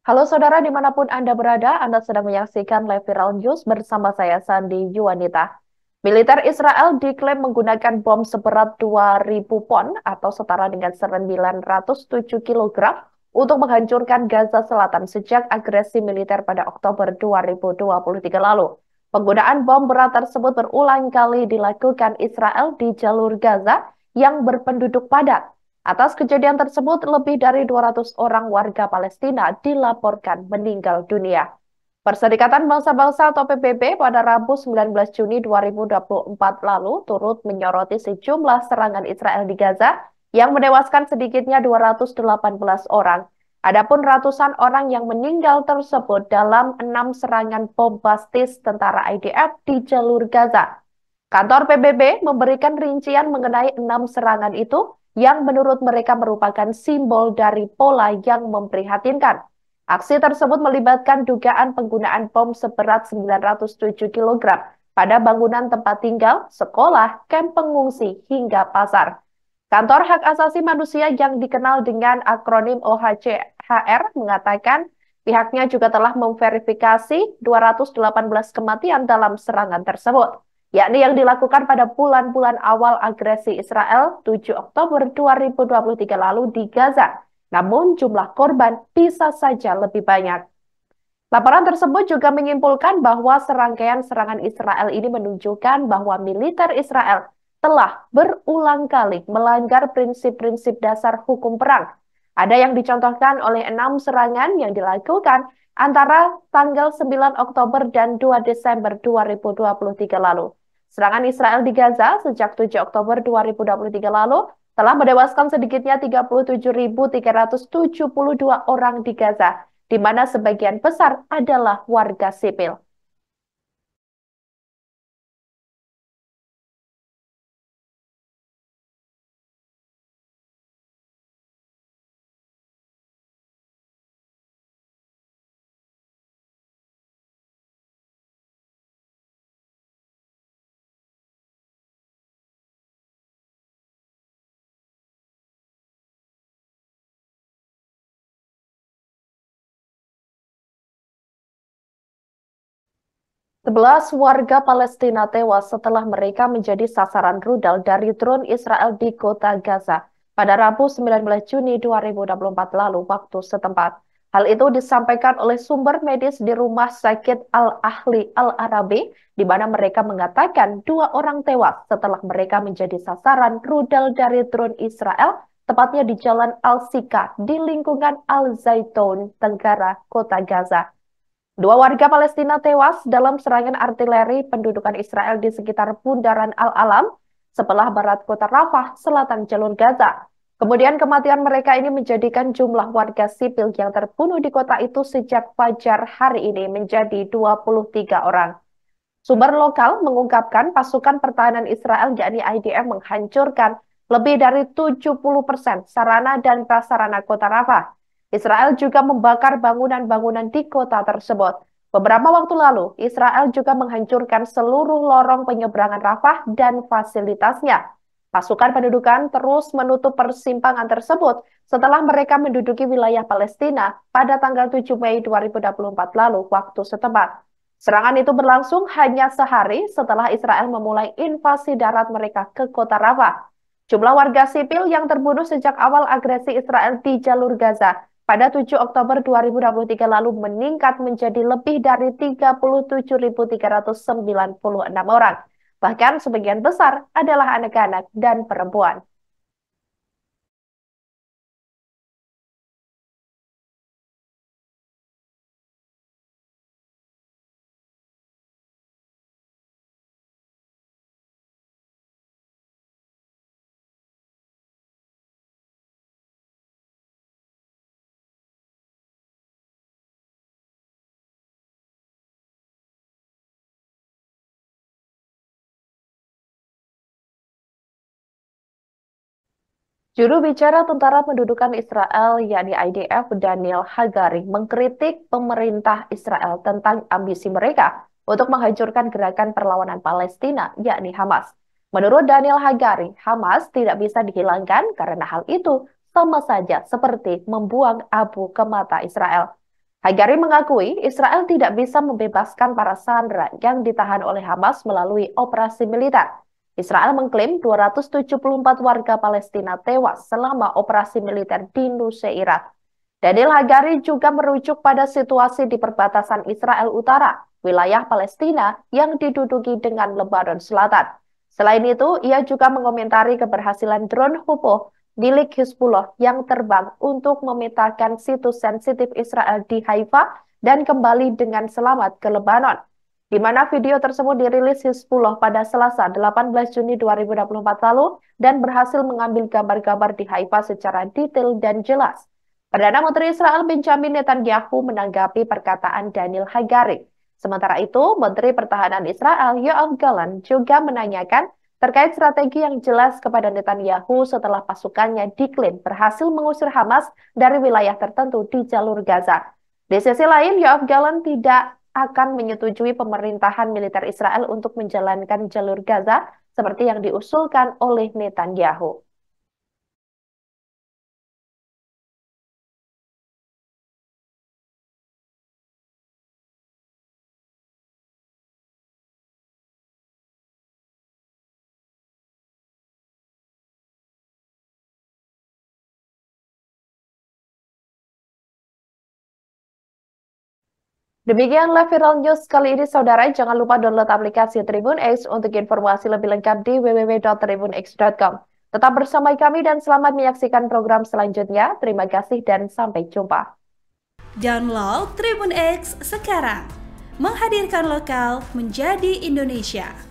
Halo saudara dimanapun Anda berada, Anda sedang menyaksikan Live Viral News bersama saya Sandi Yuwanita. Militer Israel diklaim menggunakan bom seberat 2.000 pon atau setara dengan 907 kilogram untuk menghancurkan Gaza Selatan sejak agresi militer pada Oktober 2023 lalu. Penggunaan bom berat tersebut berulang kali dilakukan Israel di jalur Gaza yang berpenduduk padat. Atas kejadian tersebut, lebih dari 200 orang warga Palestina dilaporkan meninggal dunia. Perserikatan Bangsa-Bangsa atau PBB pada Rabu 19 Juni 2024 lalu turut menyoroti sejumlah serangan Israel di Gaza yang menewaskan sedikitnya 218 orang. Adapun ratusan orang yang meninggal tersebut dalam 6 serangan bombastis tentara IDF di jalur Gaza. Kantor PBB memberikan rincian mengenai 6 serangan itu yang menurut mereka merupakan simbol dari pola yang memprihatinkan. Aksi tersebut melibatkan dugaan penggunaan bom seberat 907 kilogram pada bangunan tempat tinggal, sekolah, kamp pengungsi, hingga pasar. Kantor Hak Asasi Manusia yang dikenal dengan akronim OHCHR mengatakan pihaknya juga telah memverifikasi 218 kematian dalam serangan tersebut, yakni yang dilakukan pada bulan-bulan awal agresi Israel 7 Oktober 2023 lalu di Gaza. Namun jumlah korban bisa saja lebih banyak. Laporan tersebut juga menyimpulkan bahwa serangkaian serangan Israel ini menunjukkan bahwa militer Israel telah berulang kali melanggar prinsip-prinsip dasar hukum perang. Ada yang dicontohkan oleh 6 serangan yang dilakukan antara tanggal 9 Oktober dan 2 Desember 2023 lalu. Serangan Israel di Gaza sejak 7 Oktober 2023 lalu telah menewaskan sedikitnya 37.372 orang di Gaza, di mana sebagian besar adalah warga sipil. Sebelas warga Palestina tewas setelah mereka menjadi sasaran rudal dari drone Israel di kota Gaza pada Rabu 19 Juni 2024 lalu waktu setempat. Hal itu disampaikan oleh sumber medis di Rumah Sakit Al-Ahli Al-Arabi, di mana mereka mengatakan 2 orang tewas setelah mereka menjadi sasaran rudal dari drone Israel, tepatnya di Jalan Al-Sika di lingkungan Al-Zaitun, Tenggara, kota Gaza. 2 warga Palestina tewas dalam serangan artileri pendudukan Israel di sekitar Bundaran Al-Alam, sebelah barat kota Rafah, selatan jalur Gaza. Kemudian kematian mereka ini menjadikan jumlah warga sipil yang terbunuh di kota itu sejak fajar hari ini menjadi 23 orang. Sumber lokal mengungkapkan pasukan pertahanan Israel yakni IDF menghancurkan lebih dari 70% sarana dan prasarana kota Rafah. Israel juga membakar bangunan-bangunan di kota tersebut. Beberapa waktu lalu, Israel juga menghancurkan seluruh lorong penyeberangan Rafah dan fasilitasnya. Pasukan pendudukan terus menutup persimpangan tersebut setelah mereka menduduki wilayah Palestina pada tanggal 7 Mei 2024 lalu waktu setempat. Serangan itu berlangsung hanya sehari setelah Israel memulai invasi darat mereka ke kota Rafah. Jumlah warga sipil yang terbunuh sejak awal agresi Israel di jalur Gaza pada 7 Oktober 2023 lalu meningkat menjadi lebih dari 37.396 orang. Bahkan sebagian besar adalah anak-anak dan perempuan. Juru bicara Tentara Pendudukan Israel, yakni IDF, Daniel Hagari, mengkritik pemerintah Israel tentang ambisi mereka untuk menghancurkan gerakan perlawanan Palestina, yakni Hamas. Menurut Daniel Hagari, Hamas tidak bisa dihilangkan karena hal itu sama saja seperti membuang abu ke mata Israel. Hagari mengakui Israel tidak bisa membebaskan para sandera yang ditahan oleh Hamas melalui operasi militer. Israel mengklaim 274 warga Palestina tewas selama operasi militer di Nuseirat. Daniel Hagari juga merujuk pada situasi di perbatasan Israel Utara, wilayah Palestina yang diduduki dengan Lebanon Selatan. Selain itu, ia juga mengomentari keberhasilan drone Hupo milik Hizbullah yang terbang untuk memetakan situs sensitif Israel di Haifa dan kembali dengan selamat ke Lebanon, di mana video tersebut dirilis Hizbullah pada Selasa 18 Juni 2024 lalu dan berhasil mengambil gambar-gambar di Haifa secara detail dan jelas. Perdana Menteri Israel Benjamin Netanyahu menanggapi perkataan Daniel Hagari. Sementara itu, Menteri Pertahanan Israel Yoav Gallant juga menanyakan terkait strategi yang jelas kepada Netanyahu setelah pasukannya diklaim berhasil mengusir Hamas dari wilayah tertentu di jalur Gaza. Di sisi lain, Yoav Gallant tidak akan menyetujui pemerintahan militer Israel untuk menjalankan jalur Gaza seperti yang diusulkan oleh Netanyahu. Demikianlah Viral News kali ini, saudara. Jangan lupa download aplikasi Tribun X untuk informasi lebih lengkap di www.tribunx.com. Tetap bersama kami dan selamat menyaksikan program selanjutnya. Terima kasih dan sampai jumpa. Download Tribun X sekarang, menghadirkan lokal menjadi Indonesia.